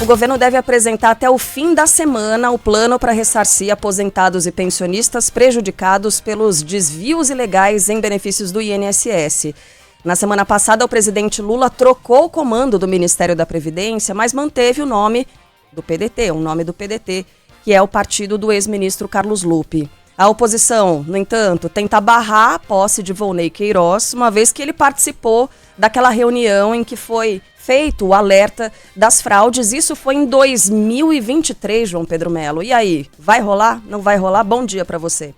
O governo deve apresentar até o fim da semana o plano para ressarcir aposentados e pensionistas prejudicados pelos desvios ilegais em benefícios do INSS. Na semana passada, o presidente Lula trocou o comando do Ministério da Previdência, mas manteve o nome do PDT, que é o partido do ex-ministro Carlos Lupe. A oposição, no entanto, tenta barrar a posse de Volney Queiroz, uma vez que ele participou daquela reunião em que foi feito o alerta das fraudes. Isso foi em 2023, João Pedro Melo. E aí, vai rolar? Não vai rolar? Bom dia para você.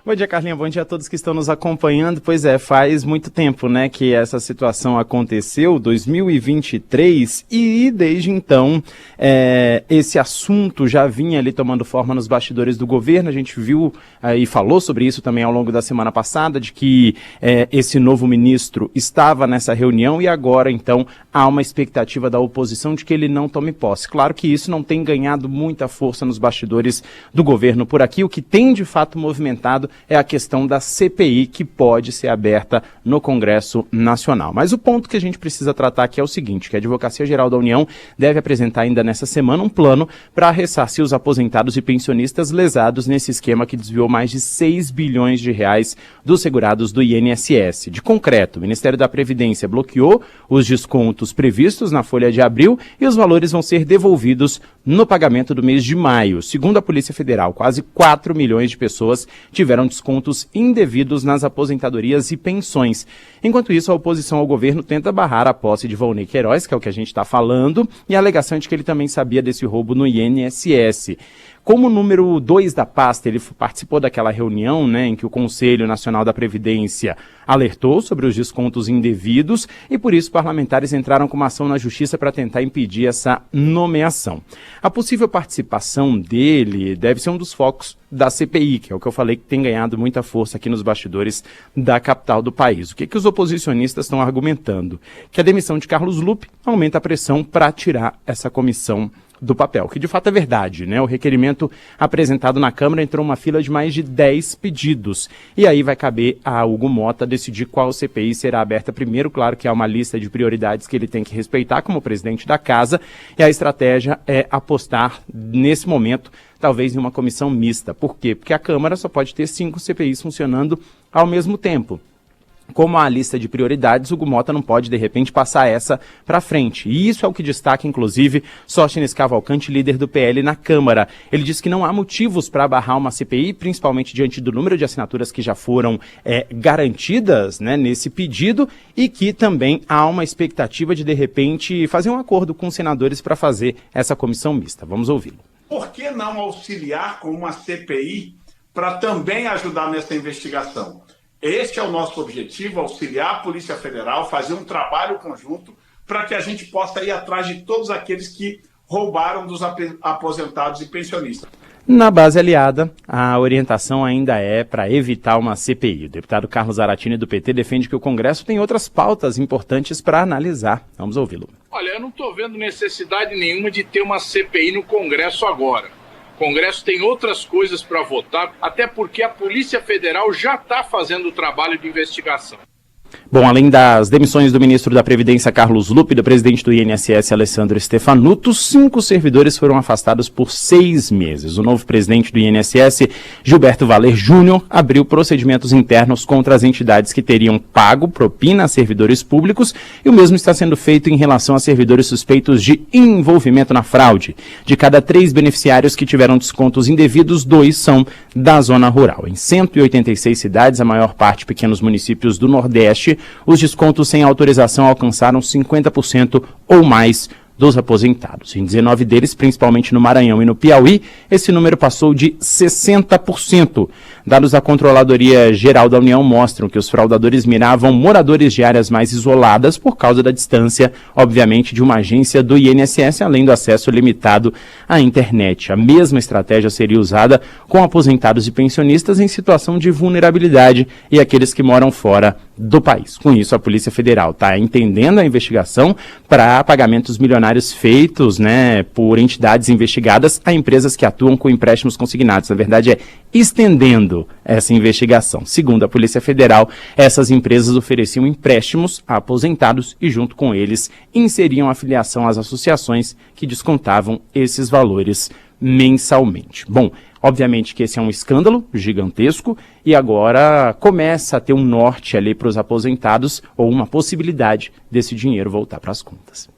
Bom dia, Carlinha. Bom dia a todos que estão nos acompanhando. Pois é, faz muito tempo, né, que essa situação aconteceu, 2023, e desde então esse assunto já vinha ali tomando forma nos bastidores do governo. A gente viu e falou sobre isso também ao longo da semana passada, de que esse novo ministro estava nessa reunião e agora, então, há uma expectativa da oposição de que ele não tome posse. Claro que isso não tem ganhado muita força nos bastidores do governo por aqui. O que tem, de fato, movimentado é a questão da CPI, que pode ser aberta no Congresso Nacional. Mas o ponto que a gente precisa tratar aqui é o seguinte, que a Advocacia Geral da União deve apresentar ainda nessa semana um plano para ressarcir os aposentados e pensionistas lesados nesse esquema que desviou mais de 6 bilhões de reais dos segurados do INSS. De concreto, o Ministério da Previdência bloqueou os descontos previstos na folha de abril e os valores vão ser devolvidos no pagamento do mês de maio. Segundo a Polícia Federal, quase 4 milhões de pessoas tiveram descontos indevidos nas aposentadorias e pensões. Enquanto isso, a oposição ao governo tenta barrar a posse de Volney Queiroz, que é o que a gente está falando, e a alegação de que ele também sabia desse roubo no INSS. Como número 2 da pasta, ele participou daquela reunião, né, em que o Conselho Nacional da Previdência alertou sobre os descontos indevidos e, por isso, parlamentares entraram com uma ação na Justiça para tentar impedir essa nomeação. A possível participação dele deve ser um dos focos da CPI, que é o que eu falei que tem ganhado muita força aqui nos bastidores da capital do país. O que os oposicionistas estão argumentando? Que a demissão de Carlos Lupe aumenta a pressão para tirar essa comissão do papel, que de fato é verdade, né? O requerimento apresentado na Câmara entrou uma fila de mais de 10 pedidos. E aí vai caber a Hugo Mota decidir qual CPI será aberta primeiro. Claro que há uma lista de prioridades que ele tem que respeitar como presidente da casa, e a estratégia é apostar, nesse momento, talvez em uma comissão mista. Por quê? Porque a Câmara só pode ter 5 CPIs funcionando ao mesmo tempo. Como há a lista de prioridades, o Hugo Mota não pode, de repente, passar essa para frente. E isso é o que destaca, inclusive, Sóstenes Cavalcante, líder do PL na Câmara. Ele diz que não há motivos para barrar uma CPI, principalmente diante do número de assinaturas que já foram garantidas, né, nesse pedido, e que também há uma expectativa de repente, fazer um acordo com os senadores para fazer essa comissão mista. Vamos ouvi-lo. Por que não auxiliar com uma CPI para também ajudar nessa investigação? Este é o nosso objetivo, auxiliar a Polícia Federal, fazer um trabalho conjunto para que a gente possa ir atrás de todos aqueles que roubaram dos aposentados e pensionistas. Na base aliada, a orientação ainda é para evitar uma CPI. O deputado Carlos Zaratini, do PT, defende que o Congresso tem outras pautas importantes para analisar. Vamos ouvi-lo. Olha, eu não estou vendo necessidade nenhuma de ter uma CPI no Congresso agora. O Congresso tem outras coisas para votar, até porque a Polícia Federal já está fazendo o trabalho de investigação. Bom, além das demissões do ministro da Previdência, Carlos Lupe, e do presidente do INSS, Alessandro Stefanuto, 5 servidores foram afastados por 6 meses. O novo presidente do INSS, Gilberto Valer Júnior, abriu procedimentos internos contra as entidades que teriam pago propina a servidores públicos, e o mesmo está sendo feito em relação a servidores suspeitos de envolvimento na fraude. De cada 3 beneficiários que tiveram descontos indevidos, 2 são da zona rural. Em 186 cidades, a maior parte pequenos municípios do Nordeste, os descontos sem autorização alcançaram 50% ou mais dos aposentados. Em 19 deles, principalmente no Maranhão e no Piauí, esse número passou de 60%. Dados da Controladoria Geral da União mostram que os fraudadores miravam moradores de áreas mais isoladas por causa da distância, obviamente, de uma agência do INSS, além do acesso limitado à internet. A mesma estratégia seria usada com aposentados e pensionistas em situação de vulnerabilidade e aqueles que moram fora do país. Com isso, a Polícia Federal está entendendo a investigação para pagamentos milionários feitos, né, por entidades investigadas a empresas que atuam com empréstimos consignados. Na verdade, é estendendo essa investigação. Segundo a Polícia Federal, essas empresas ofereciam empréstimos a aposentados e, junto com eles, inseriam a filiação às associações que descontavam esses valores mensalmente. Bom, obviamente que esse é um escândalo gigantesco e agora começa a ter um norte ali para os aposentados ou uma possibilidade desse dinheiro voltar para as contas.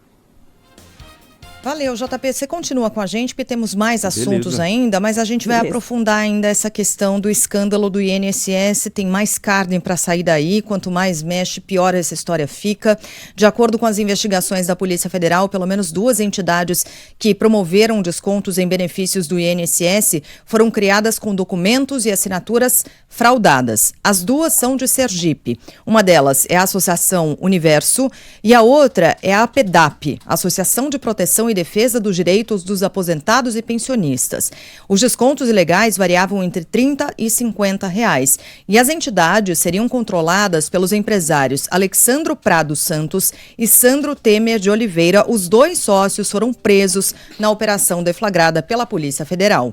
Valeu, JP. Você continua com a gente, porque temos mais assuntos Beleza. ainda, mas a gente vai aprofundar ainda essa questão do escândalo do INSS. Tem mais carne para sair daí. Quanto mais mexe, pior essa história fica. De acordo com as investigações da Polícia Federal, pelo menos 2 entidades que promoveram descontos em benefícios do INSS foram criadas com documentos e assinaturas fraudadas. As 2 são de Sergipe. Uma delas é a Associação Universo e a outra é a APEDAP, Associação de Proteção e Defesa dos Direitos dos Aposentados e Pensionistas. Os descontos ilegais variavam entre R$30 e R$50. E as entidades seriam controladas pelos empresários Alexandro Prado Santos e Sandro Temer de Oliveira. Os 2 sócios foram presos na operação deflagrada pela Polícia Federal.